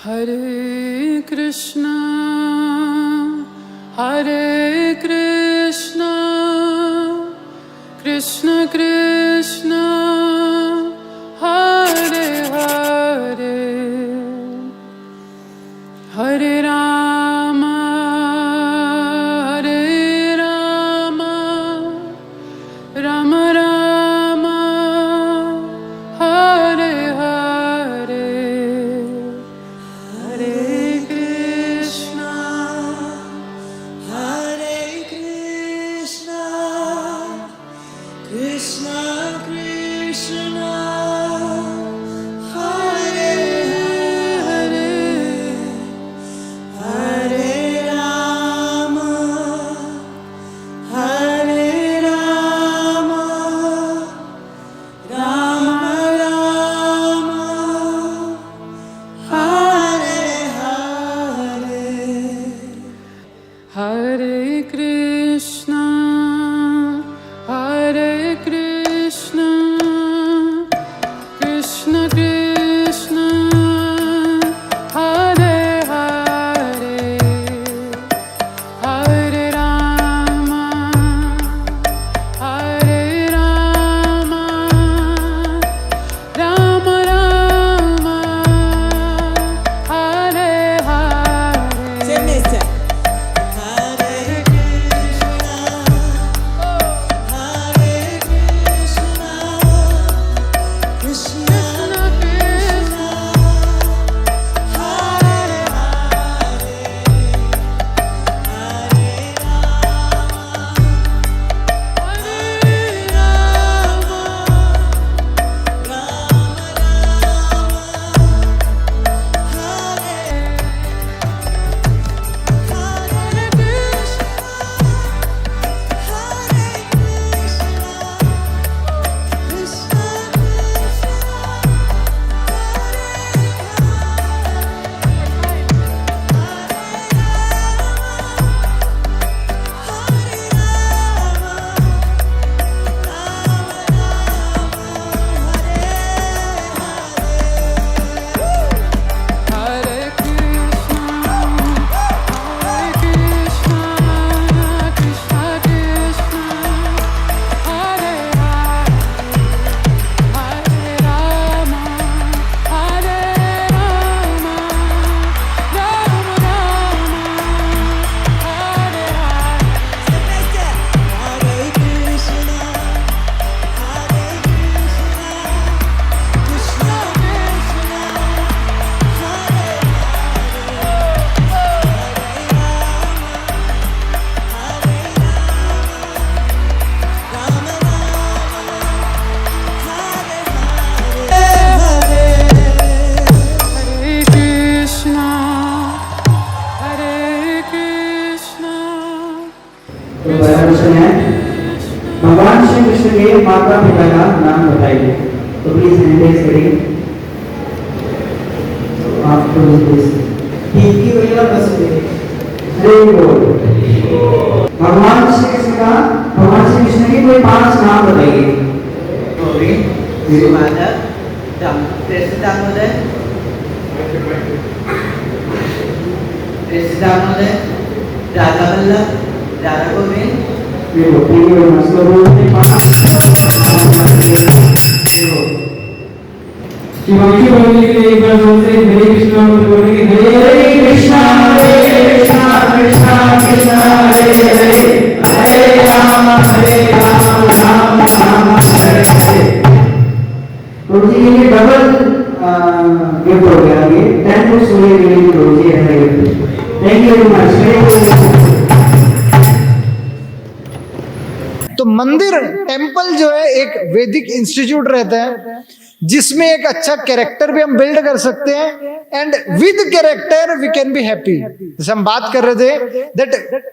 Hare Krishna, Hare Krishna, Krishna Krishna, Hare Hare, Hare Rama, Hare Rama, Rama Rama, Hare Hare, Hare Krishna, Hare Krishna, Krishna Krishna, Hare Hare, Hare Rama, Hare Rama, Rama Rama, Hare Hare. Hare Krishna, Hare Krishna, Krishna Krishna, Hare Hare, Hare Rama, Hare Rama, Rama Rama, Hare Hare. Say mister. Hare Krishna, Hare Krishna, Krishna Krishna, Hare Hare, Hare Hare Krishna, Hare Krishna, Krishna Krishna, Hare Hare, Hare Rama, Hare Rama, Rama Rama, Hare Hare. Hare Krishna, Hare Krishna, Krishna Krishna, Hare Hare Krishna, Hare Krishna. तो पहला question है भगवान श्री कृष्ण के माता पिता का नाम बताइए। तो प्लीज हैंड रेज करिए। तो आप हिंदी वगैरह बस हरे बोल। भगवान श्री कृष्ण के कोई 5 नाम बताइए। Sumada, Krishna Damodar, Krishna Damodar, Radha Vallabh, Radha Govind, Shivanshi बोलने के लिए एक बार जोर से हरे कृष्णा बोलने के हरे कृष्णा कृष्णा कृष्णा हरे हरे हरे राम राम राम हरे हरे। तो जी ये डबल गिफ्ट हो गया। ये 10 बुक्स हुए के लिए तो जी है। Thank you very much. तो मंदिर टेम्पल जो है एक वैदिक इंस्टीट्यूट रहता है जिसमें एक अच्छा कैरेक्टर भी हम बिल्ड कर सकते हैं and with character we can be happy. जैसे हम बात कर रहे थे that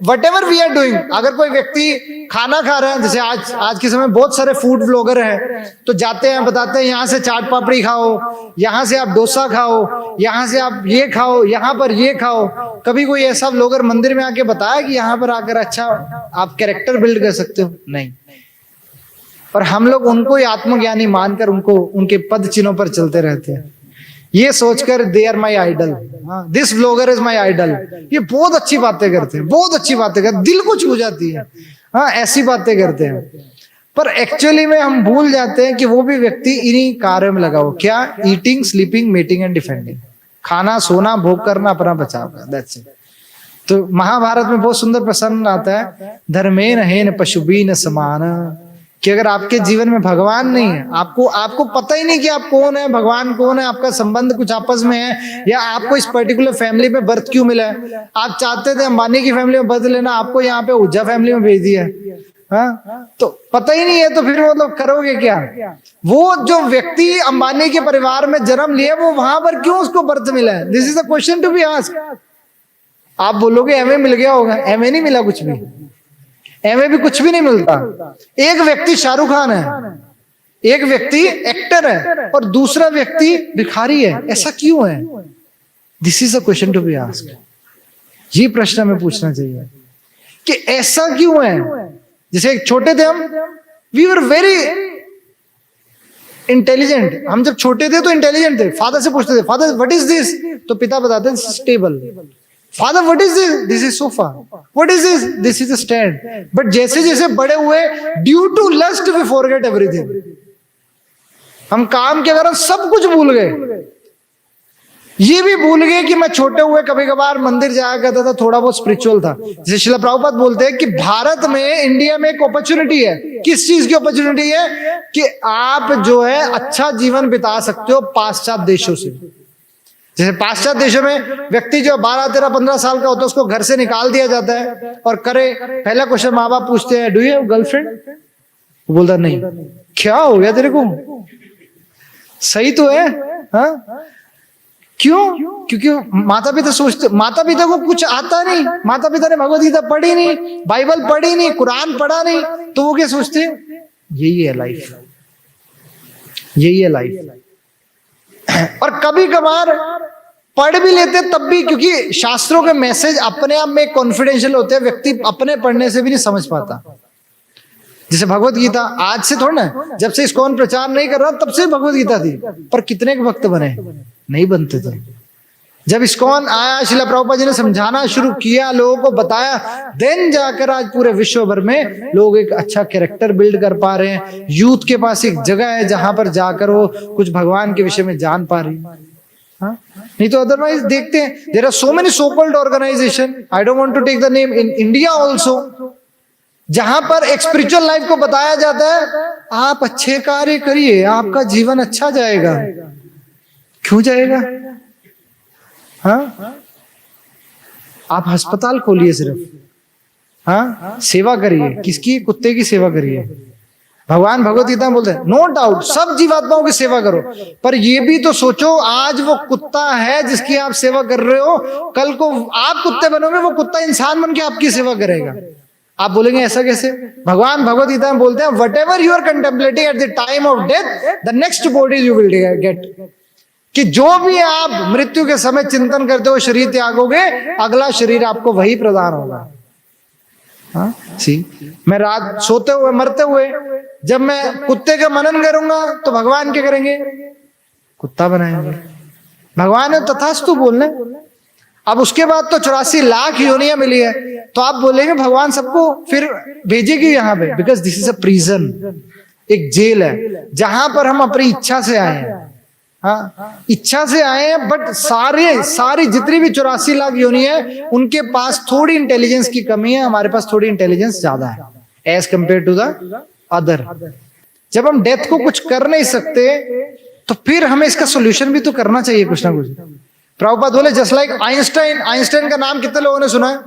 whatever we are doing, अगर कोई व्यक्ति खाना खा रहा है, जैसे आज के समय बहुत सारे फूड ब्लॉगर हैं तो जाते हैं बताते हैं यहाँ से चाट पापड़ी खाओ, यहाँ से आप डोसा खाओ, यहाँ से आप ये खाओ, यहाँ पर ये खाओ। कभी कोई ऐसा ब्लॉगर मंदिर में आके बताया कि यहाँ पर आकर अच्छा आप कैरेक्टर बिल्ड कर सकते हो? नहीं। पर हम लोग उनको ही आत्मज्ञानी मानकर उनको उनके पद चिन्हों पर चलते रहते हैं। ये सोचकर they are my idol, this blogger is my idol, ये बहुत अच्छी बातें करते हैं, बहुत अच्छी बातें करते, दिल को छू जाती है, हाँ ऐसी बातें करते हैं। पर एक्चुअली में हम भूल जाते हैं कि वो भी व्यक्ति इन्हीं कार्यों में लगा हो, क्या? Eating, sleeping, meeting and defending, खाना, सोना, भोग करना, अपना बचाव करना, दैट्स इट। तो महाभारत में बहुत सुंदर प्रसंग आता है, धर्मेन हेन पशुबीन समान, कि अगर आपके जीवन में भगवान नहीं है, आपको पता ही नहीं कि आप कौन है, भगवान कौन है, आपका संबंध कुछ आपस में है, या आपको इस पर्टिकुलर फैमिली में बर्थ क्यों मिला है, आप चाहते थे अंबानी की फैमिली में बर्थ लेना, आपको यहाँ पे ऊर्जा फैमिली में भेज दिया है, हाँ? तो पता ही नहीं है, तो फिर मतलब करोगे क्या? वो जो व्यक्ति अंबानी के परिवार में जन्म लिया, वो वहां पर क्यों उसको बर्थ मिला है? This is the question to be asked. आप बोलोगे एमए मिल गया होगा, एमए नहीं मिला, कुछ भी एमए भी कुछ भी नहीं मिलता। एक व्यक्ति शाहरुख खान है, एक व्यक्ति एक्टर है, और दूसरा व्यक्ति भिखारी है, ऐसा क्यों है? This is a question to be asked. ये प्रश्न हमें पूछना चाहिए कि ऐसा क्यों है। जैसे एक छोटे थे हम, वी वर वेरी इंटेलिजेंट, हम जब छोटे थे तो इंटेलिजेंट थे, फादर से पूछते थे, फादर व्हाट इज दिस, तो पिता बताते थे table. Father what is this, this is sofa. What is this, this is a stand. But जैसे जैसे बड़े हुए, due to lust we forget everything, हम काम के कारण सब कुछ भूल गए। ये भी भूल गए कि मैं छोटे हुए कभी कभार मंदिर जाया करता था, थोड़ा बहुत स्पिरिचुअल था। जैसे श्रील प्रभुपाद बोलते हैं कि भारत में, इंडिया में एक अपॉर्चुनिटी है। किस चीज की अपॉर्चुनिटी है? कि आप जो है अच्छा जीवन बिता सकते हो पाश्चात्य देशों से। जैसे पाश्चात्य देशों में व्यक्ति जो 12, 13, 15 साल का होता है, उसको घर से निकाल दिया जाता है, और करे पहला क्वेश्चन माँ बाप पूछते हैं, डू यू हैव गर्लफ्रेंड? वो बोलता नहीं। क्या हो गया तेरे को, सही तो है, हाँ? क्यों? क्योंकि माता पिता सोचते, माता पिता को कुछ आता नहीं, माता पिता ने भगवत गीता पढ़ी नहीं, बाइबल पढ़ी नहीं, कुरान पढ़ा नहीं, तो वो क्या सोचते? यही है लाइफ, यही है लाइफ। और कभी कभार पढ़ भी लेते तब भी, क्योंकि शास्त्रों के मैसेज अपने आप में कॉन्फिडेंशियल होते हैं, व्यक्ति अपने पढ़ने से भी नहीं समझ पाता। जैसे भगवत गीता आज से थोड़ा ना, जब से इस्कॉन प्रचार नहीं कर रहा तब से भगवत गीता थी, पर कितने के भक्त बने? नहीं बनते थे। जब इस्कॉन आया, श्रील प्रभुपाद जी ने समझाना शुरू किया, लोगों को बताया, देन जाकर आज पूरे विश्व भर में लोग एक अच्छा कैरेक्टर बिल्ड कर पा रहे हैं। यूथ के पास एक जगह है जहां पर जाकर वो कुछ भगवान के विषय में जान पा रही है, हाँ? नहीं तो अदरवाइज देखते हैं, there are so many so called organisation, I don't want to take the name, in India also, जहां पर एक स्पिरिचुअल लाइफ को बताया जाता है, आप अच्छे कार्य करिए, आपका जीवन अच्छा जाएगा। क्यों जाएगा? हाँ? आप अस्पताल खोलिए सिर्फ, हाँ? सेवा करिए, किसकी? कुत्ते की सेवा करिए। भगवान भगवत गीता में बोलते हैं, नो डाउट सब जीवात्माओं की सेवा करो, पर ये भी तो सोचो, आज वो कुत्ता है जिसकी आप सेवा कर रहे हो, कल को आप कुत्ते बनोगे, वो कुत्ता इंसान बन के आपकी सेवा करेगा। आप बोलेंगे ऐसा कैसे? भगवान भगवत गीता में बोलते हैं, whatever you are contemplating at the time of death, the next body you will get. कि जो भी आप मृत्यु के समय चिंतन करते हो, शरीर त्यागोगे, अगला शरीर आपको वही प्रदान होगा। हाँ? सी, मैं रात सोते हुए, मरते हुए, जब मैं कुत्ते का मनन करूंगा तो भगवान क्या करेंगे? कुत्ता बनाएंगे। भगवान ने तथास्तु बोलने। अब उसके बाद तो 84 लाख योनियां मिली है, तो आप बोलेंगे भगवान सबको फिर भेजेगी यहाँ पे, because this is a prison, एक जेल है जहां पर हम अपनी इच्छा से आए हैं। हाँ, इच्छा से आए हैं, बट सारी जितनी भी 84 लाख योनि है, उनके पास थोड़ी इंटेलिजेंस की कमी है, हमारे पास थोड़ी इंटेलिजेंस ज्यादा है as compare to the other. जब हम डेथ को कुछ कर नहीं सकते, तो फिर हमें इसका सोल्यूशन भी तो करना चाहिए कुछ ना कुछ। प्रभुपाद बोले जस्ट लाइक आइंस्टाइन। आइंस्टाइन का नाम कितने लोगों ने सुना है?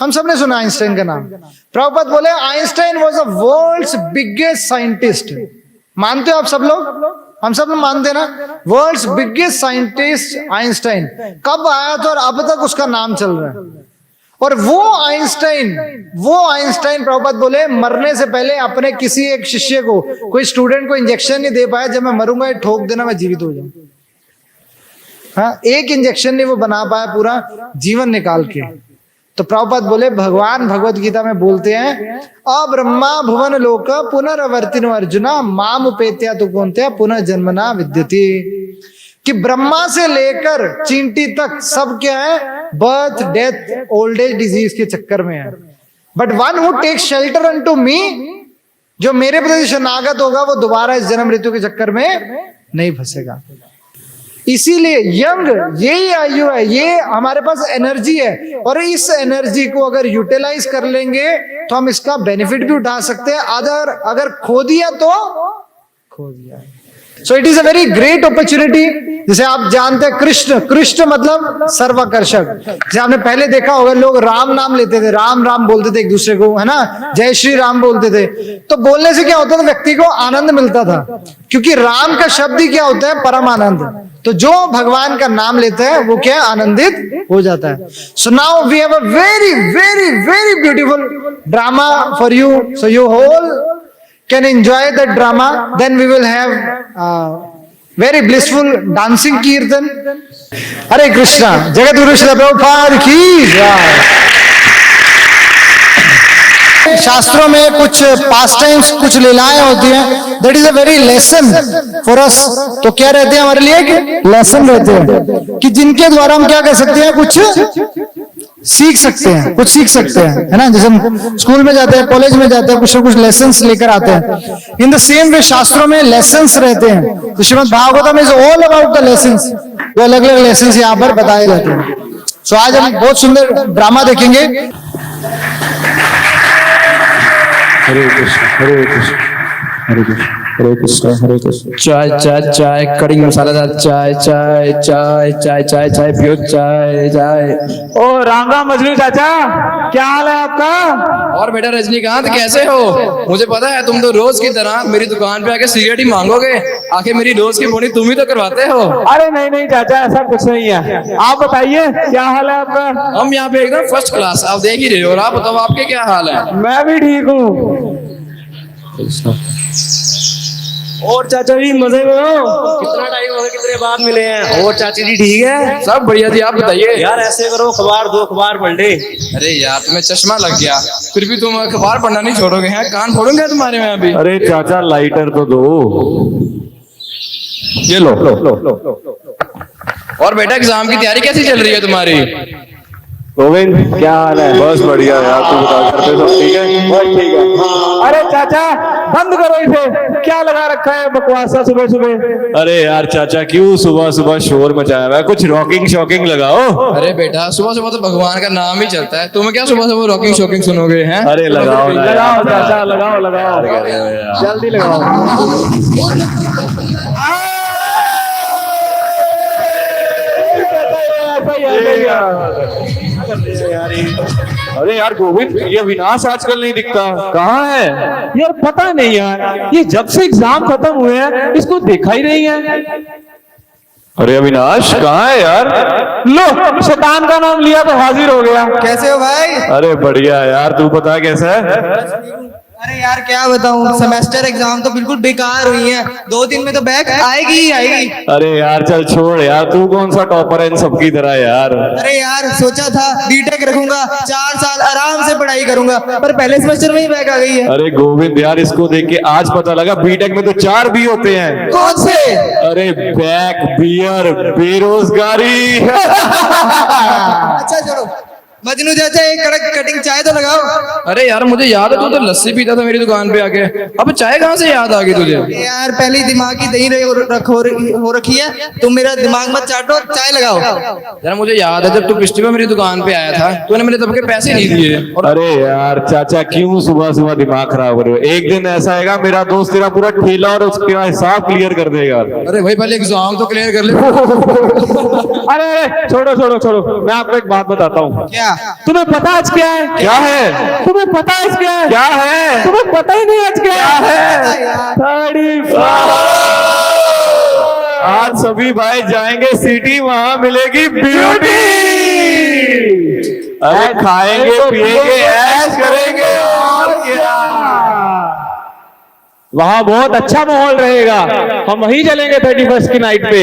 हम सब ने सुना आइंस्टाइन का नाम। प्रभुपाद बोले Einstein was the world's biggest scientist. मानते हो आप सब लोग? हम सब लोग मानते हैं ना? वर्ल्ड्स बिगेस्ट साइंटिस्ट आइंस्टाइन कब आया था और अब तक उसका नाम चल रहा है। और वो आइंस्टाइन प्रभुपाद बोले मरने से पहले अपने किसी एक शिष्य को, कोई स्टूडेंट को इंजेक्शन नहीं दे पाया, जब मैं मरूंगा ये ठोक देना, मैं जीवित हो जाऊं। हाँ, एक इंजेक्शन नहीं वो बना पाया पूरा जीवन निकाल के। तो प्रभुपाद बोले, भगवान भगवत गीता में बोलते हैं, अब्रह्मा भुवन लोक पुनरवर्तिनो अर्जुना माम उपेत्या तु कौन्तेय पुनः जन्मना विद्यते। कि ब्रह्मा से लेकर चींटी तक सब क्या है, birth death old age disease के चक्कर में है। But one who take shelter unto me, जो मेरे प्रति शरणागत होगा, वो दोबारा इस जन्म ऋतु के चक्कर में नहीं फंसेगा। इसीलिए यंग यही आयु है, ये हमारे पास एनर्जी है, और इस एनर्जी को अगर यूटिलाइज कर लेंगे तो हम इसका बेनिफिट भी उठा सकते हैं। अगर खो दिया तो खो दिया। So it is a very great opportunity. जैसे आप जानते हैं कृष्ण मतलब सर्वाकर्षक। जैसे आपने पहले देखा होगा, लोग राम नाम लेते थे, राम राम बोलते थे एक दूसरे को, है ना, जय श्री राम बोलते थे। तो बोलने से क्या होता था, व्यक्ति को आनंद मिलता था, क्योंकि राम का शब्द ही क्या होता है, परम आनंद। तो जो भगवान का नाम लेता है वो क्या आनंदित हो जाता है। So now we have a very very very beautiful drama for you, so you whole can enjoy the drama. Then we will have very blissful dancing kirtan. Hare Krishna, Jagat Guru Srila Prabhupada की जय। शास्त्रों में कुछ पास times, कुछ लीलाएं होती हैं, that is a very lesson for us. तो क्या रहते हैं हमारे लिए, एक लेसन रहते हैं कि जिनके द्वारा हम क्या कर सकते हैं, कुछ सीख सकते हैं, कुछ सीख सकते हैं, है ना। जैसे हम स्कूल में जाते हैं, कॉलेज में जाते हैं, कुछ ना कुछ लेसन्स लेकर आते हैं। इन द सेम वे शास्त्रों में लेसन्स रहते हैं। तो Shrimad Bhagavatam is all about the lessons, जो अलग अलग लेसन्स यहाँ पर बताए जाते हैं। सो आज हम बहुत सुंदर ड्रामा देखेंगे। हरे कृष्ण हरे कृष्ण हरे कृष्ण हरे कृष्ण हरे कृष्ण। चाय चाय चाय, कड़ी मसालेदार चाय, चाय चाय चाय चाय चाय पियो, चाय चाय। ओ राम राम मजनू चाचा, क्या हाल है आपका? और बेटा रजनीकांत कैसे हो? मुझे पता है तुम तो रोज की तरह मेरी दुकान पे आके सिगरेट ही मांगोगे, आखिर मेरी रोज की बोनी तुम ही तो करवाते हो। अरे नहीं नहीं चाचा, ऐसा कुछ नहीं है। आप बताइए क्या हाल है आपका? हम यहाँ पे एकदम फर्स्ट क्लास, आप देख ही रहे हो। और आप बताओ आपके क्या हाल है? मैं भी ठीक हूँ। और चाचा जी मजे में हो? कितना टाइम हो गया, कितने बाद मिले हैं। और चाची जी ठीक है? सब बढ़िया जी, आप बताइए। यार ऐसे करो, अखबार दो, अखबार पढ़ ले। अरे यार तुम्हें चश्मा लग गया, फिर भी तुम अखबार पढ़ना नहीं छोड़ोगे हैं? कान फोड़ूंगा तुम्हारे में अभी। अरे चाचा लाइटर तो दो, ये लो लो लो लो। और बेटा एग्जाम की तैयारी कैसी चल रही है तुम्हारी? गोविंद क्या हाल है? बस बढ़िया यार, तू बता, घर पे सब ठीक है? बस ठीक है। अरे चाचा बंद करो इसे, क्या लगा रखा है बकवासा सुबह सुबह। अरे यार चाचा क्यों सुबह सुबह शोर मचाया हुआ है, कुछ रॉकिंग शॉकिंग लगाओ। अरे बेटा सुबह सुबह तो भगवान का नाम ही चलता है, तुम्हें क्या सुबह सुबह रॉकिंग शॉकिंग सुनोगे हैं? अरे लगाओ ना यार। लगाओ चाचा, लगाओ लगाओ, जल्दी लगाओ। अरे यार गोविंद, ये अविनाश आजकल नहीं दिखता, कहाँ है? यार पता नहीं यार, ये जब से एग्जाम खत्म हुए हैं इसको देखा ही नहीं है। अरे अविनाश कहाँ है यार? लो शैतान का नाम लिया तो हाजिर हो गया। कैसे हो भाई? अरे बढ़िया यार, तू बता कैसा है? अरे यार क्या बताऊं, सेमेस्टर एग्जाम तो बिल्कुल बेकार हुई है। 2 दिन में तो बैक आएगी ही आएगी। अरे यार चल छोड़ यार, तू कौन सा टॉपर है इन सबकी तरह यार? अरे यार सोचा था बीटेक रखूंगा, 4 साल आराम से पढ़ाई करूंगा, पर पहले सेमेस्टर में ही बैक आ गई है। अरे गोविंद यार, इसको देख के आज पता लगा बीटेक में तो 4 बी होते हैं। कौन से? अरे बैक, बियर, बेरोजगारी। अच्छा चलो मजनू चाचा एक कड़क कटिंग चाय तो लगाओ। अरे यार मुझे याद है तू तो लस्सी पीता था मेरी दुकान पे आके, अब चाय कहाँ से याद आ गई तुझे? यार पहले ही दिमाग की दही हो रखी है, तुम मेरा दिमाग मत चाटो, चाय लगाओ। यार मुझे याद है जब तू पिछली बार मेरी दुकान पे आया था तूने मेरे तब के पैसे नहीं दिए। और अरे यार चाचा क्यों सुबह सुबह दिमाग खराब कर रहे हो? एक दिन ऐसा आएगा मेरा दोस्त तेरा पूरा ठेला और उसका हिसाब क्लियर कर देगा। अरे भाई पहले एग्जाम तो क्लियर कर ले। अरे अरे छोड़ो छोड़ो छोड़ो, मैं आपको एक बात बताता हूँ। क्या? तुम्हें पता आज क्या है? क्या है? तुम्हें पता आज क्या है? क्या है? तुम्हें पता ही नहीं आज क्या है? 31 आज सभी भाई जाएंगे सिटी, वहां मिलेगी ब्यूटी। अरे खाएंगे पिएंगे ऐश करेंगे और क्या। वहां बहुत अच्छा माहौल रहेगा, हम वहीं चलेंगे 31 की नाइट पे।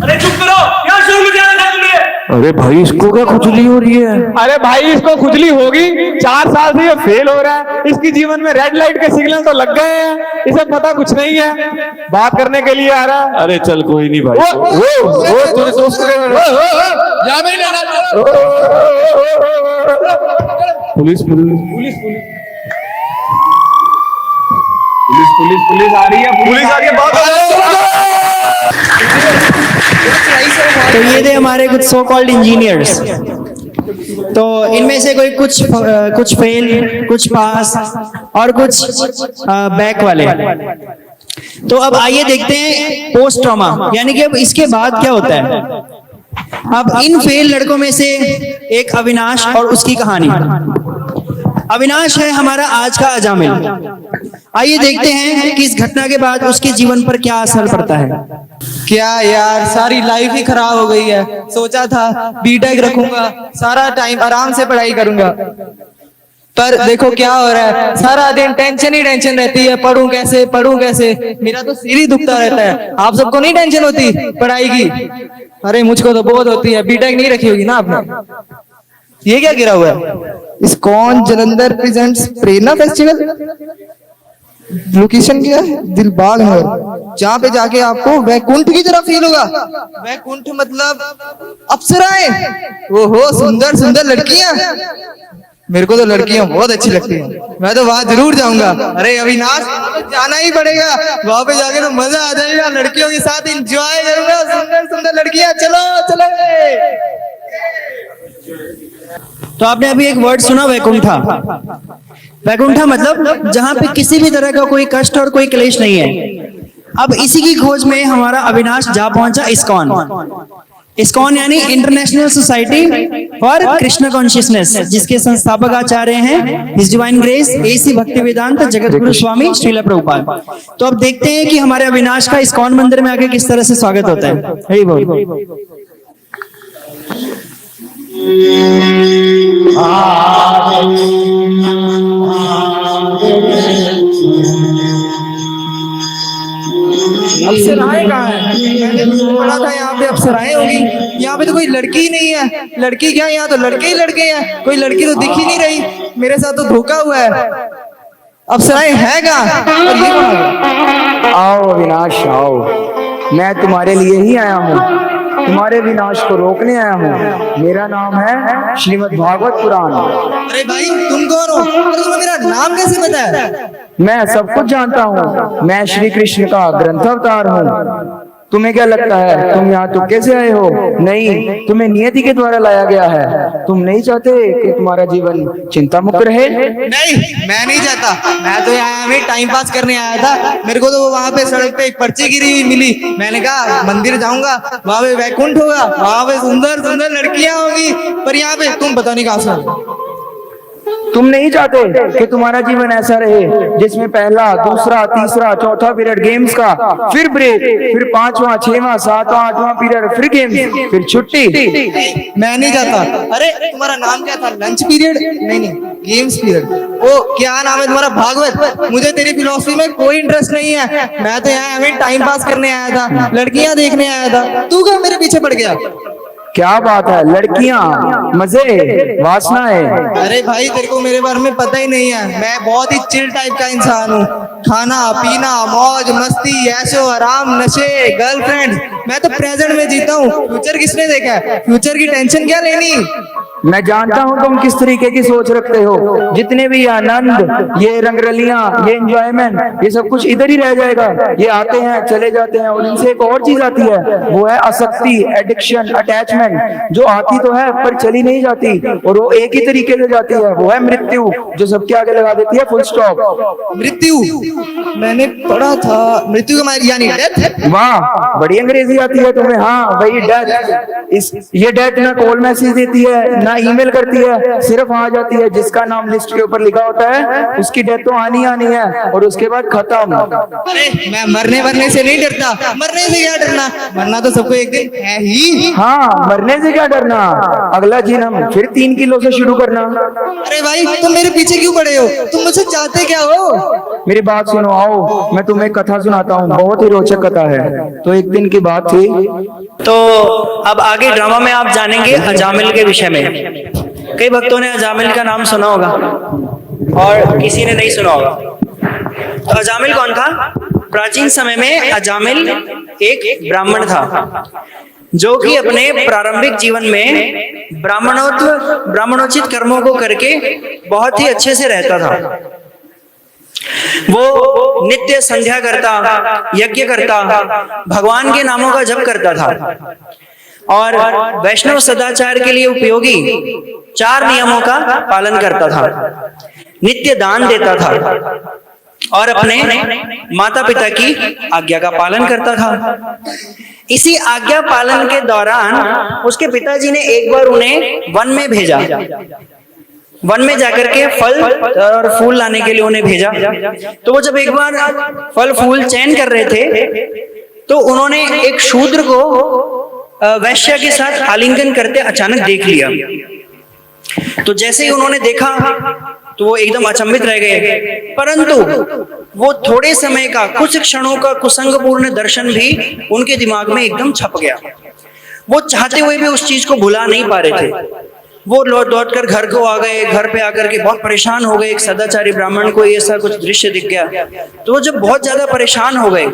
अरे चुप करो, क्या शोर मचा रखा है तुमने? अरे भाई इसको क्या खुजली हो रही है? अरे भाई इसको खुजली होगी, 4 साल से ये फेल हो रहा है। इसकी जीवन में रेड लाइट के सिग्नल तो लग गए हैं, इसे पता कुछ नहीं है, बात करने के लिए आ रहा है। अरे चल कोई नहीं भाई। तेरे दोस्त पुलिस पुलिस पुलिस आ रही है, पुलिस आ रही है, तो ये थे हमारे कुछ सो कॉल्ड इंजीनियर्स। तो इनमें से कोई कुछ फेल, कुछ पास और कुछ बैक वाले। तो अब आइए देखते हैं पोस्ट ट्रॉमा, यानी कि अब इसके बाद क्या होता है। अब इन फेल लड़कों में से एक अविनाश और उसकी कहानी। अविनाश है हमारा आज का अजामिल। आइए देखते हैं कि इस घटना के बाद उसके जीवन पर क्या असर पड़ता है। क्या यार, सारी लाइफ ही खराब हो गई है। सोचा था बीटेक रखूंगा, सारा टाइम आराम से पढ़ाई करूंगा, पर देखो क्या हो रहा है। सारा दिन टेंशन ही टेंशन रहती है, पढ़ूं कैसे। मेरा तो सिर ही दुखता रहता है। आप सबको नहीं टेंशन होती पढ़ाई की? अरे मुझको तो बहुत होती है। बीटेक नहीं रखी होगी ना आपने? ये क्या गिरा हुआ है? इस्कॉन जलंधर प्रेजेंट्स प्रेरणा फेस्टिवल। लोकेशन क्या है? दिलबाग है, जहाँ पे जाके आपको वैकुंठ की तरह फील होगा। वैकुंठ मतलब अप्सराएं। ओहो, सुंदर सुंदर लड़कियां। मेरे को तो लड़कियां बहुत अच्छी लगती हैं, मैं तो वहां जरूर जाऊंगा। अरे अविनाश, तो जाना ही पड़ेगा, वहां पे जाके तो मजा आ जाएगा। लड़कियों के साथ एंजॉय करूंगा, सुंदर सुंदर लड़कियां। चलो चलो। तो आपने अभी एक वर्ड सुना, वैकुंठा। वैकुंठा मतलब जहां पे किसी भी तरह का कोई कष्ट और कोई क्लेश नहीं है। अब इसी की खोज में हमारा अविनाश जा पहुंचा इस्कॉन। इस्कॉन यानी international society for Krishna consciousness, जिसके संस्थापक आचार्य हैं his divine grace AC Bhaktivedanta Jagat Guru स्वामी श्रील प्रभुपाद। तो अब देखते हैं कि हमारे अविनाश का इस्कॉन मंदिर में आके किस तरह से स्वागत होता है। हरि बोल। अप्सराएं कहाँ है? मैंने तो पढ़ा था यहाँ पे अप्सराएं होगी, यहाँ पे तो कोई लड़की ही नहीं है। लड़की क्या, यहाँ तो लड़के ही लड़के हैं, कोई लड़की तो दिख ही नहीं रही। मेरे साथ तो धोखा हुआ है। अप्सराएं है कहाँ? और ये कहाँ है? आओ अविनाश आओ, मैं तुम्हारे लिए ही आया हूँ, तुम्हारे विनाश को रोकने आया हूँ। मेरा नाम है श्रीमद् भागवत पुराण। अरे भाई, तुम कौन हो? और तुम्हें मेरा नाम कैसे पता है? मैं सब कुछ जानता हूँ, मैं श्री कृष्ण का ग्रंथ अवतार हूँ। तुम्हें क्या लगता है तुम यहाँ तुक्के से आए हो? नहीं, तुम्हें नियति के द्वारा लाया गया है। तुम नहीं चाहते कि तुम्हारा जीवन चिंता मुक्त रहे? नहीं, मैं नहीं चाहता। मैं तो यहाँ में टाइम पास करने आया था। मेरे को तो वहाँ पे सड़क पे एक पर्ची गिरी हुई मिली। मैंने कहा मंदिर जाऊंगा, वहाँ पे वैकुंठ होगा, वहाँ पे सुंदर सुंदर लड़कियां होगी। पर यहाँ पे तुम पता नहीं कहाँ से। तुम नहीं चाहते कि तुम्हारा जीवन ऐसा रहे जिसमें पहला, दूसरा, तीसरा, चौथा पीरियड गेम्स का, फिर ब्रेक, फिर 5वां, 6वां, 7वां, 8वां पीरियड, फिर गेम्स, फिर छुट्टी। मैं नहीं चाहता। अरे तुम्हारा नाम क्या था? Lunch period? नहीं, गेम्स पीरियड। ओ क्या नाम है तुम्हारा? भागवत। मुझे तेरी फिलोसफी में कोई इंटरेस्ट नहीं है। मैं तो यहाँ हमें टाइम पास करने आया था, लड़कियां देखने आया था। तू क्या मेरे पीछे पड़ गया? क्या बात है, लड़कियां, मजे, वासनाएं। अरे भाई, तेरे को मेरे बारे में पता ही नहीं है। मैं बहुत ही चिल टाइप का इंसान हूँ। खाना पीना, मौज मस्ती, ऐशो आराम, नशे, गर्लफ्रेंड। मैं तो प्रेजेंट में जीता हूँ। फ्यूचर किसने देखा है? फ्यूचर की टेंशन क्या लेनी? मैं जानता हूँ तुम किस तरीके की सोच रखते हो। जितने भी आनंद, ये रंगरलियां, ये एंजॉयमेंट, ये सब कुछ इधर ही रह जाएगा। ये आते हैं चले जाते हैं, और इनसे एक और चीज आती है, वो है आसक्ति, एडिक्शन, अटैचमेंट, जो आती तो है पर चली नहीं जाती, और वो एक ही तरीके से जाती है, वो है मृत्यु, जो सबके आगे लगा देती है फुल स्टॉप। मृत्यु? मैंने पढ़ा था मृत्यु का मतलब यानी डेथ। वाह, बड़ी अंग्रेजी आती है तुम्हें। हाँ वही डेथ। ये डेथ ना कॉल मैसेज देती है, ना ईमेल करती है, सिर्फ आ जाती है। जिसका नाम लिस्ट के ऊपर लिखा होता है उसकी डेथ तो आनी है, और उसके बाद खत्म। अरे मैं मरने से नहीं डरता। मरने से क्या डरना? मरना तो सबको एक दिन है ही। हाँ, मरने से क्या डरना, अगला जन्म फिर 3 किलो से शुरू करना। अरे भाई, तुम मेरे पीछे क्यों पड़े हो? तुम मुझसे चाहते क्या हो? मेरी बात सुनो, आओ मैं तुम्हें एक कथा सुनाता हूँ, बहुत ही रोचक कथा है। तो एक दिन की बात थी। तो अब आगे ड्रामा में आप जानेंगे अजामिल के विषय में। कई भक्तों ने अजामिल का नाम सुना होगा और किसी ने नहीं सुना होगा। तो अजामिल कौन था? प्राचीन समय में अजामिल एक ब्राह्मण था जो कि अपने प्रारंभिक जीवन में ब्राह्मणोचित कर्मों को करके बहुत ही अच्छे से रहता था। वो नित्य संध्या करता, यज्ञ करता, भगवान के नामों का जप करता था और वैष्णव सदाचार के लिए उपयोगी 4 नियमों का पालन करता था। नित्य दान देता था और अपने माता पिता की आज्ञा का पालन करता था। इसी आज्ञा पालन के दौरान उसके पिताजी ने एक बार उन्हें वन में भेजा। वन में जाकर के फल और फूल लाने के लिए उन्हें भेजा। तो वो जब एक बार फल फूल चयन कर रहे थे तो उन्होंने एक शूद्र को वैश्य के साथ आलिंगन करते अचानक देख लिया। तो जैसे ही उन्होंने देखा तो वो एकदम अचंभित रह गए, परंतु वो थोड़े समय का, कुछ क्षणों का कुसंगपूर्ण दर्शन भी उनके दिमाग में एकदम छप गया। वो चाहते हुए भी उस चीज को भुला नहीं पा रहे थे। वो लौट कर घर को आ गए। घर पे आकर के बहुत परेशान हो गए। एक सदाचारी ब्राह्मण को ऐसा कुछ दृश्य दिख गया तो वो जब बहुत ज्यादा परेशान हो गए,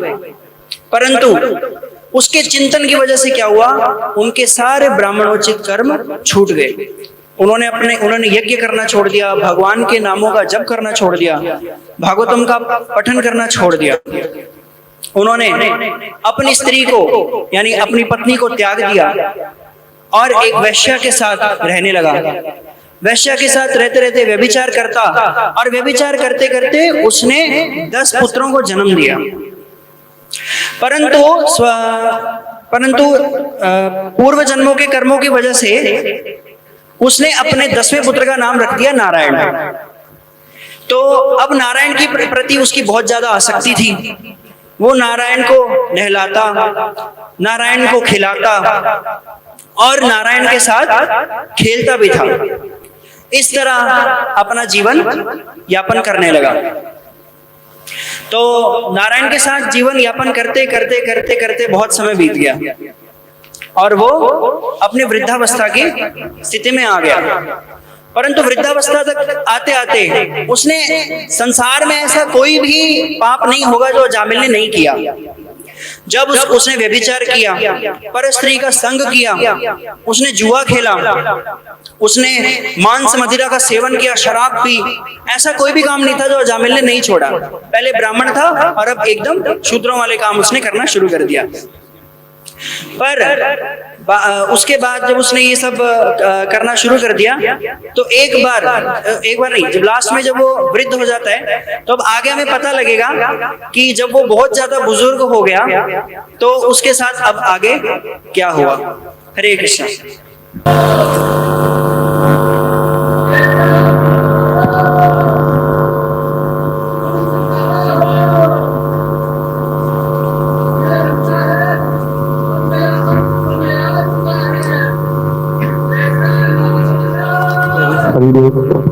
परंतु उसके चिंतन की वजह से क्या हुआ, उनके सारे ब्राह्मणोचित कर्म छूट गए। उन्होंने यज्ञ करना छोड़ दिया, भगवान के नामों का जप करना छोड़ दिया, भागवतम का पठन करना छोड़ दिया। उन्होंने अपनी स्त्री को यानी अपनी पत्नी को त्याग दिया और एक वैश्या के साथ रहने लगा। वैश्या के साथ रहते रहते व्यभिचार करता और व्यभिचार करते करते उसने 10 पुत्रों को जन्म दिया। परंतु पूर्व जन्मों के कर्मों की वजह से उसने अपने 10वें पुत्र का नाम रख दिया नारायण। तो अब नारायण की प्रति उसकी बहुत ज्यादा आसक्ति थी। वो नारायण को नहलाता, नारायण को खिलाता और नारायण के साथ खेलता भी था। इस तरह अपना जीवन यापन करने लगा। तो नारायण के साथ जीवन यापन करते करते करते करते बहुत समय बीत गया और वो अपने वृद्धावस्था की स्थिति में आ गया। परंतु वृद्धावस्था तक आते आते उसने संसार में ऐसा कोई भी पाप नहीं होगा जो अजामिल ने नहीं किया। जब उसने व्यभिचार किया, पर स्त्री का संग किया, उसने जुआ खेला, उसने मांस मदिरा का सेवन किया, शराब पी, ऐसा कोई भी काम नहीं था जो अजामिल ने नहीं छोड़ा। पहले ब्राह्मण था और अब एकदम शूद्रों वाले काम उसने करना शुरू कर दिया। पर उसके बाद जब उसने ये सब करना शुरू कर दिया तो एक बार नहीं, जब लास्ट में जब वो वृद्ध हो जाता है तो अब आगे हमें पता लगेगा कि जब वो बहुत ज्यादा बुजुर्ग हो गया तो उसके साथ अब आगे क्या हुआ। हरे कृष्ण।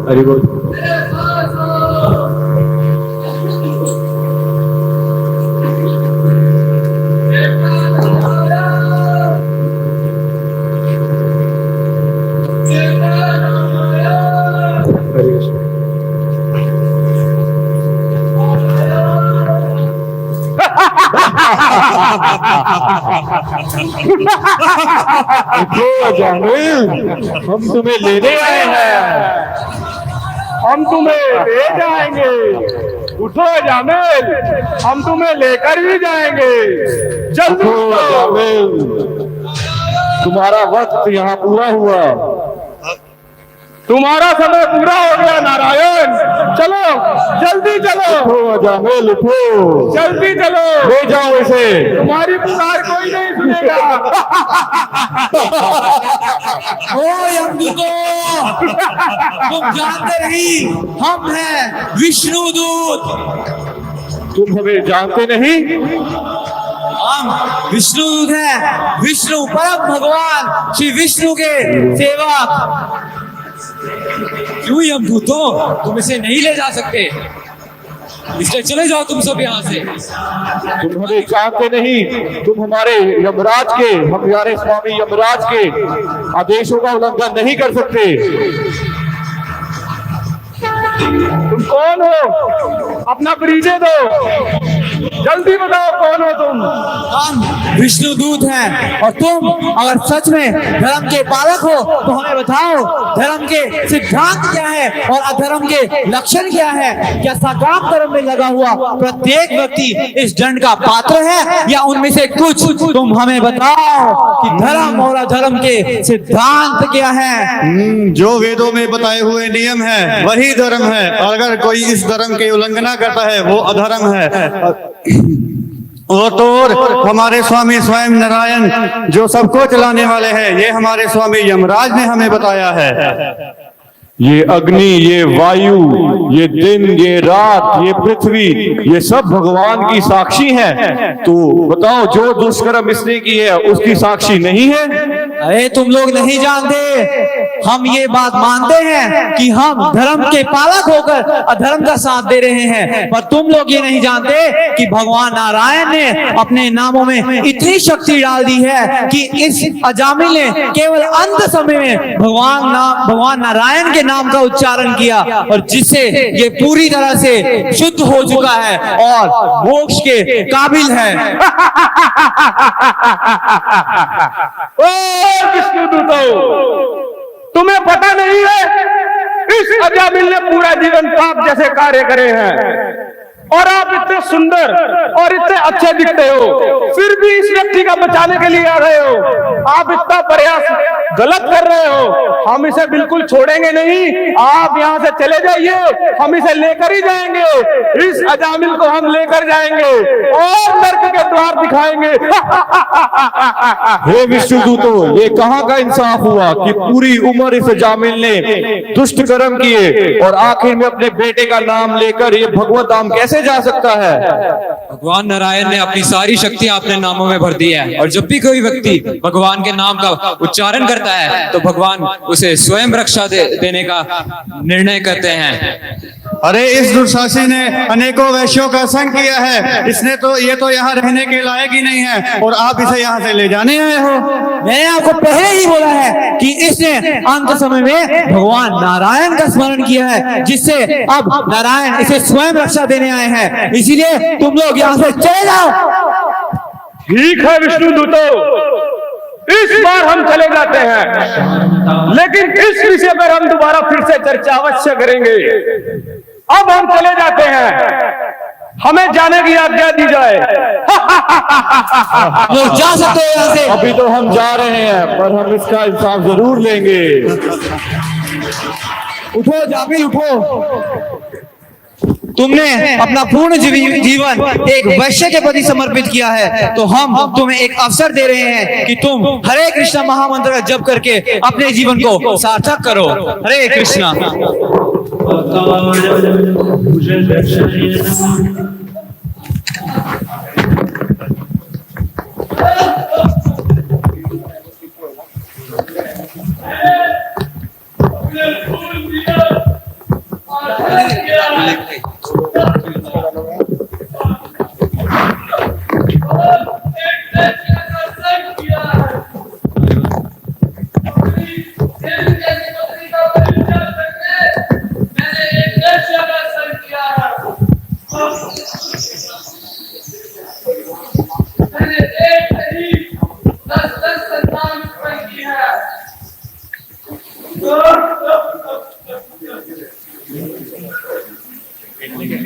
हरि बोल। हम तुम्हें लेने आए हैं, हम तुम्हें ले जाएंगे। उठो अजामिल, हम तुम्हें लेकर भी जाएंगे। जल्दी अजामिल, तुम्हारा वक्त यहाँ पूरा हुआ। तुम्हारा समय पूरा हो गया नारायण। चलो जल्दी चलो। उठो अजामिल, उठो, जल्दी चलो, ले जाओ इसे। तुम्हारी पुकार कोई नहीं सुनेगा। तुम जानते नहीं, हम हैं विष्णु दूत। तुम हमें जानते नहीं? हम विष्णु दूत हैं, विष्णु परम भगवान श्री विष्णु के सेवक। क्यों यमदूतों, तुम इसे नहीं ले जा सकते? इसलिए चले जाओ तुम सब यहाँ से। तुम हमें जानते नहीं, तुम हमारे यमराज के, हमारे स्वामी यमराज के आदेशों का उल्लंघन नहीं कर सकते। तुम कौन हो? अपना परिचय दो, जल्दी बताओ कौन हो तुम? हम विष्णु दूत हैं और तुम अगर सच में धर्म के पालक हो तो हमें बताओ धर्म के सिद्धांत क्या है और अधर्म के लक्षण क्या है। क्या सकाम धर्म में लगा हुआ प्रत्येक व्यक्ति इस दंड का पात्र है या उनमें से कुछ? तुम हमें बताओ कि धर्म और अधर्म के सिद्धांत क्या है। जो वेदों में बताए हुए नियम है वही धर्म है, और अगर कोई इस धर्म की उल्लंघना करता है वो अधर्म है। वो तो हमारे स्वामी स्वयं नारायण जो सबको चलाने वाले हैं, ये हमारे स्वामी यमराज ने हमें बताया है। ये अग्नि, ये वायु, ये दिन, ये रात, ये पृथ्वी, ये सब भगवान की साक्षी हैं। तो बताओ जो दुष्कर्म इसने की है उसकी साक्षी नहीं है? अरे तुम लोग नहीं जानते, हम ये बात मानते हैं कि हम धर्म के पालक होकर अधर्म का साथ दे रहे हैं, पर तुम लोग ये नहीं जानते कि भगवान नारायण ने अपने नामों में इतनी शक्ति डाल दी है कि इस अजामिल ने केवल अंत समय में भगवान नारायण के नाम का उच्चारण किया और जिससे ये पूरी तरह से शुद्ध हो चुका है और मोक्ष के काबिल है। ओ विष्णुदूतो, तुम्हें पता नहीं है इस अजामिल ने पूरा जीवन पाप जैसे कार्य करे हैं और आप इतने सुंदर और इतने अच्छे दिखते हो, फिर भी इस व्यक्ति का बचाने के लिए आ रहे हो। आप इतना प्रयास गलत कर रहे हो, हम इसे बिल्कुल छोड़ेंगे नहीं। आप यहाँ से चले जाइए, हम इसे लेकर ही जाएंगे। इस अजामिल को हम लेकर जाएंगे और नर्क के द्वार दिखाएंगे। हे विष्णुदूतो, ये कहाँ का इंसाफ हुआ कि पूरी उम्र इस अजामिल ने दुष्ट कर्म किए और आखिर में अपने बेटे का नाम लेकर ये भगवत धाम कैसे जा सकता है? भगवान नारायण ने अपनी सारी शक्तियां अपने नामों में भर दी है और जब भी कोई व्यक्ति भगवान के नाम का उच्चारण करता है तो भगवान उसे स्वयं रक्षा देने का निर्णय करते हैं। अरे इस दुर्शासी ने अनेकों वैश्यों का संग किया है, इसने तो ये तो यहाँ रहने के लायक ही नहीं है और आप इसे यहाँ से ले जाने आए हो। मैंने आपको पहले ही बोला है कि इसने अंत समय में भगवान नारायण का स्मरण किया है, जिससे अब नारायण इसे स्वयं रक्षा देने आए हैं, इसीलिए तुम लोग यहाँ से चले जाओ। ठीक है विष्णुदूतो, इस बार हम चले जाते हैं, लेकिन इस विषय पर हम दोबारा फिर से चर्चा अवश्य करेंगे। अब हम चले जाते हैं, हमें जाने की आज्ञा दी जाए। लोग जा सकते हो यहाँ से। अभी तो हम जा रहे हैं पर हम इसका इंसाफ जरूर लेंगे। उठो जामिल उठो, तुमने अपना पूर्ण जीवन एक वैश्य के प्रति समर्पित किया है, तो हम तुम्हें एक अवसर दे रहे हैं कि तुम हरे कृष्णा महामंत्र का जप करके अपने जीवन को सार्थक करो। हरे कृष्णा।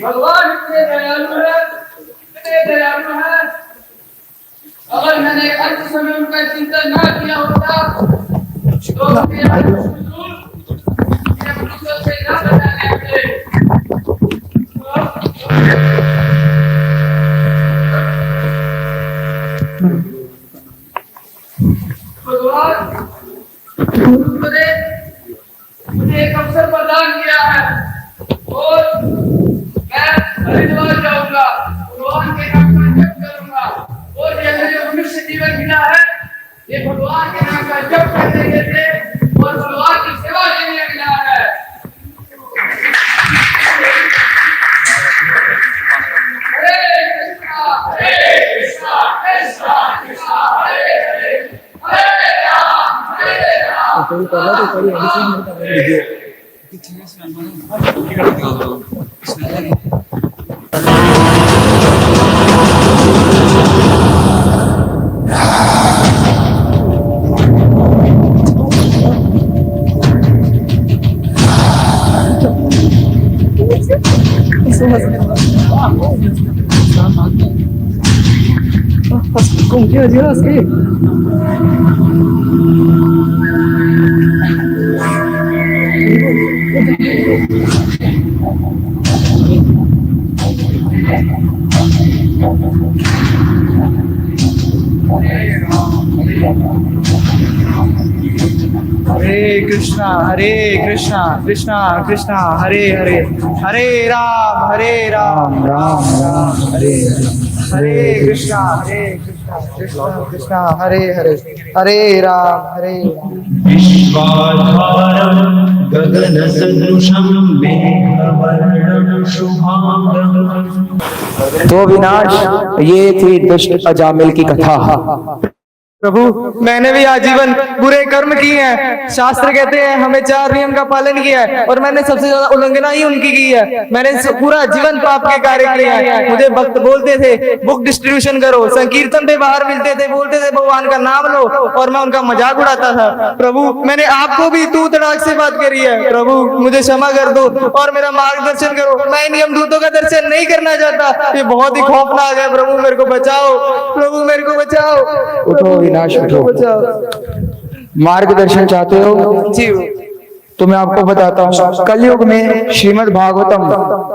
भगवान इतने दयालु है, इतने दयालु है। अगर मैंने अंत समय उनका चिंतन ना किया होता तो से ना बचाने थे। भगवान तुमने मुझे एक अवसर प्रदान किया है और मैं हरिद्वार जाऊंगा, भगवान के नाम का जप करूंगा और ये मुझे मनुष्य जीवन मिला है, ये भगवान के नाम का जप करने के लिए और भगवान की सेवा के लिए मिला है। हरे कृष्णा कृष्णा कृष्णा हरे हरे, हरे राम राम राम हरे हरे, हरे कृष्णा कृष्णा कृष्णा हरे हरे, हरे राम विश्वाधारं गगनसदृशं मेघवर्णं शुभांगं। तो विनाश ये थी दुष्ट अजामिल की कथा। प्रभु मैंने भी आजीवन बुरे कर्म किए हैं। शास्त्र कहते हैं हमें 4 नियम का पालन किया है और मैंने सबसे ज्यादा उल्लंघना ही उनकी की है। मैंने पूरा जीवन पाप के कार्य किए हैं। मुझे भक्त बोलते थे बुक डिस्ट्रीब्यूशन करो, संकीर्तन पे बाहर मिलते थे, बोलते थे भगवान का नाम लो और मैं उनका मजाक उड़ाता था। प्रभु मैंने आपको भी तू तड़ाक से बात करी है। प्रभु मुझे क्षमा कर दो और मेरा मार्गदर्शन करो। मैं इन यमदूतों का दर्शन नहीं करना चाहता, ये बहुत ही खौफनाक है। प्रभु मेरे को बचाओ, प्रभु मेरे को बचाओ। उठो विनाश उठो। मार्गदर्शन चाहते हो जी? तो मैं आपको बताता हूँ, कलयुग में श्रीमद् भागवतम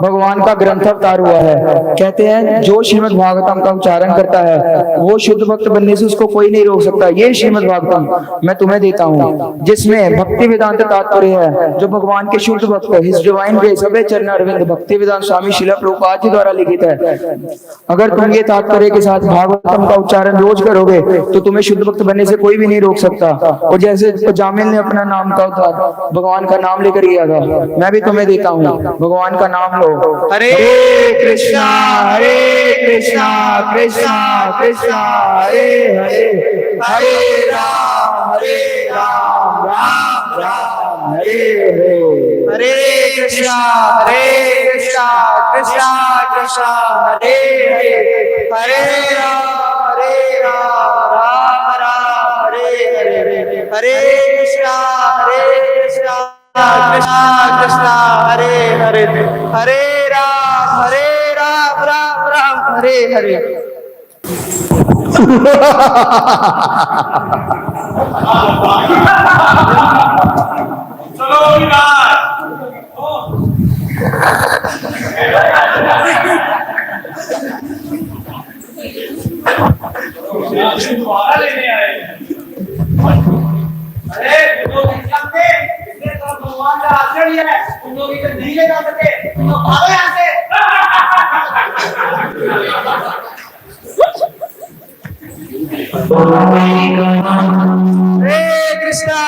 भगवान का ग्रंथ अवतार हुआ है। कहते हैं जो श्रीमद् भागवतम का उच्चारण करता है वो शुद्ध भक्त बनने से उसको कोई नहीं रोक सकता। ये श्रीमद् भागवतम मैं तुम्हें देता हूँ, जिसमें भक्ति वेदांत तात्पर्य है, जो भगवान के शुद्ध भक्त हिज डिवाइन ग्रेस अभय चरण अरविंद भक्ति वेदांत स्वामी श्रील प्रभुपाद जी द्वारा लिखित है। अगर तुम ये तात्पर्य के साथ भागवतम का उच्चारण रोज करोगे तो तुम्हें शुद्ध भक्त बनने से कोई भी नहीं रोक सकता। और जैसे जामिल ने अपना नाम का उद्धार भगवान का नाम लेकर किया था, मैं भी तुम्हें देता हूँ, भगवान का नाम लो। हरे कृष्णा कृष्णा कृष्णा हरे हरे, हरे राम राम राम हरे हरे, हरे कृष्णा कृष्णा कृष्णा हरे हरे, हरे राम राम राम हरे हरे, हरे कृष्णा कृष्णा हरे हरे, हरे राम राम राम हरे हरे। भगवान का आश्रय है, तुम लोग इधर नहीं ले जा सके, तुम लोग भागो यहाँ से। हरे कृष्णा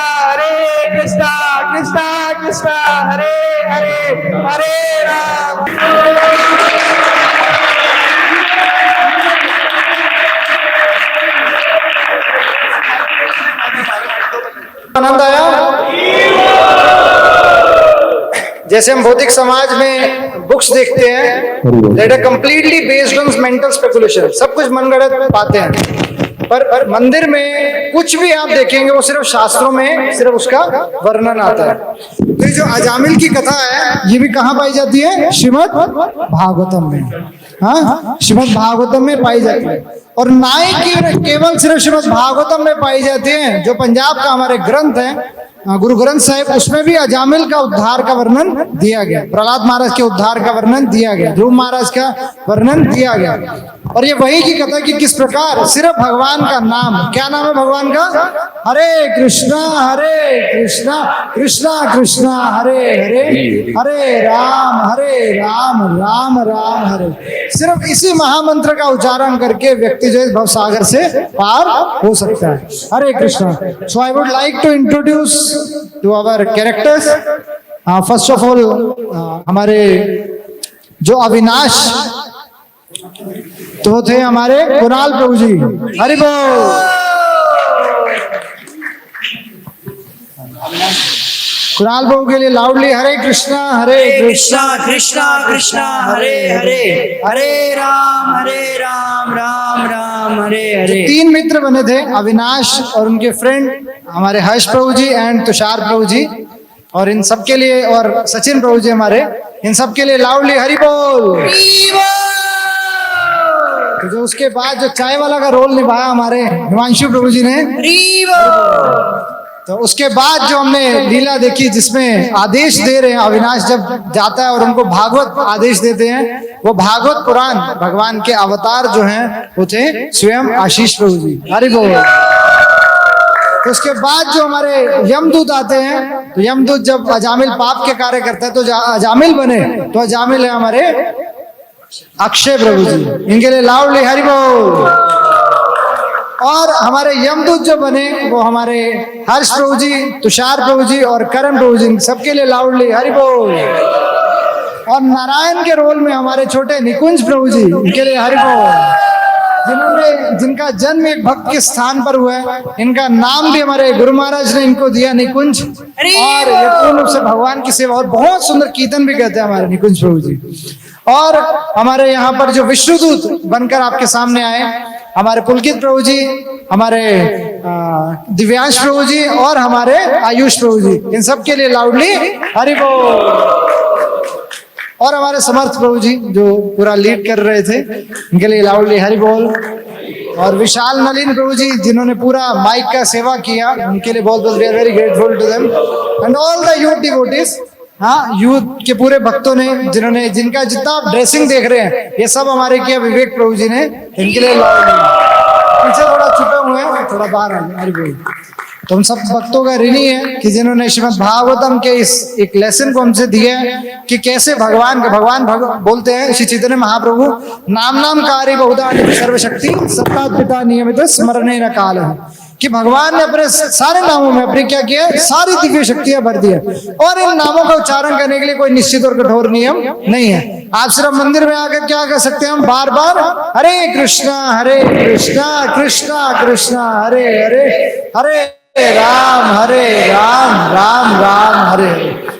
कृष्णा कृष्णा हरे हरे, हरे राम। आनंद आया? जैसे हम भौतिक समाज में बुक्स देखते हैं that are completely based on mental speculation, सब कुछ मनगढ़ंत बातें हैं। पर मंदिर में कुछ भी आप देखेंगे वो सिर्फ शास्त्रों में सिर्फ उसका वर्णन आता है। तो ये जो अजामिल की कथा है ये भी कहाँ पाई जाती है? श्रीमद् भागवतम में। हाँ, श्रीमद् भागवतम में पाई जाती है। और ना ही केवल सिर्फ श्रीमद् भागवतम में पाई जाती है, जो पंजाब का हमारे ग्रंथ है गुरु ग्रंथ साहिब, उसमें भी अजामिल का उद्धार का वर्णन दिया गया, प्रहलाद महाराज के उद्धार का वर्णन दिया गया, ध्रुव महाराज का वर्णन दिया गया। और ये वही की कथा कि किस प्रकार सिर्फ भगवान का नाम, क्या नाम है भगवान का? हरे कृष्णा कृष्णा कृष्णा हरे हरे, हरे राम राम राम हरे। सिर्फ इसी महामंत्र का उच्चारण करके व्यक्ति जो है भवसागर से पार हो सकता है। Hare Krishna. So I would like to introduce to our characters. First of all हमारे जो अविनाश तो थे हमारे कुणाल प्रभु जी। हरि बोल। कुणाल प्रभु के लिए लाउडली हरे कृष्णा कृष्णा कृष्णा कृष्णा हरे हरे, हरे राम राम राम हरे हरे। 3 मित्र बने थे, अविनाश और उनके फ्रेंड हमारे हर्ष प्रभु जी एंड तुषार प्रभु जी, और इन सब के लिए, और सचिन प्रभु जी हमारे, इन सब के लिए लाउडली हरि बोल। तो जो उसके बाद जो चाय वाला का रोल निभाया हमारे हिमांशु प्रभु जी ने, तो उसके बाद जो हमने लीला देखी जिसमें आदेश दे रहे हैं, अविनाश जब जाता है और उनको भागवत आदेश देते हैं, वो भागवत पुराण भगवान के अवतार जो हैं वो थे स्वयं आशीष प्रभु जी, हरि बोल। तो उसके बाद जो हमारे यमदूत आते हैं, तो यमदूत जब अजामिल पाप के कार्य करता है तो अजामिल बने, तो अजामिल है हमारे अक्षय प्रभु जी, इनके लिए लाउडली हरि बोल। और हमारे यमदूत जो बने वो हमारे हर्ष प्रभु जी, तुषार प्रभु जी और करण प्रभु जी, सबके लिए लाउडली हरि बोल। और नारायण के रोल में हमारे छोटे निकुंज प्रभु जी, इनके लिए हरि बोल, जिनका जन्म एक भक्त के स्थान पर हुआ है। इनका नाम भी हमारे गुरु महाराज ने इनको दिया निकुंज, और ये पूर्ण रूप से भगवान की सेवा, और बहुत सुंदर कीर्तन भी कहते हैं हमारे निकुंज प्रभु जी। और हमारे यहाँ पर जो विष्णुदूत बनकर आपके सामने आए, हमारे पुलकित प्रभु जी, हमारे दिव्यांश प्रभु जी और हमारे आयुष प्रभु जी, इन सब के लिए लाउडली हरि बोल। और हमारे समर्थ प्रभु जी जो पूरा लीड कर रहे थे, इनके लिए लाउडली हरि बोल। और विशाल नलिन प्रभु जी जिन्होंने पूरा माइक का सेवा किया, उनके लिए बहुत बहुत we are very grateful to them and all the youth devotees. हाँ, यूथ के पूरे भक्तों ने जिन्होंने, जिनका जितना आप ड्रेसिंग देख रहे हैं ये सब हमारे किया विवेक प्रभु जी ने, इनके लिए पीछे थोड़ा छुपे हुए हैं, थोड़ा बाहर आए हरि बोल। तो हम सब भक्तों का ऋणी है कि जिन्होंने श्रीमद् भागवतम के इस एक लेसन को हमसे दिया है कि कैसे भगवान बोलते हैं श्री चैतन्य महाप्रभु, नाम कार्य बहुधा सर्वशक्ति सत्ता पिता नियमित स्मरणे न काल है, कि भगवान ने अपने सारे नामों में अपने क्या किया, सारी दिव्य शक्तियां भर दी है, और इन नामों का उच्चारण करने के लिए कोई निश्चित और कठोर नियम नहीं है। आप सिर्फ मंदिर में आकर क्या कर सकते हैं, हम बार बार हरे कृष्णा कृष्णा कृष्णा हरे हरे, हरे राम राम राम हरे हरे।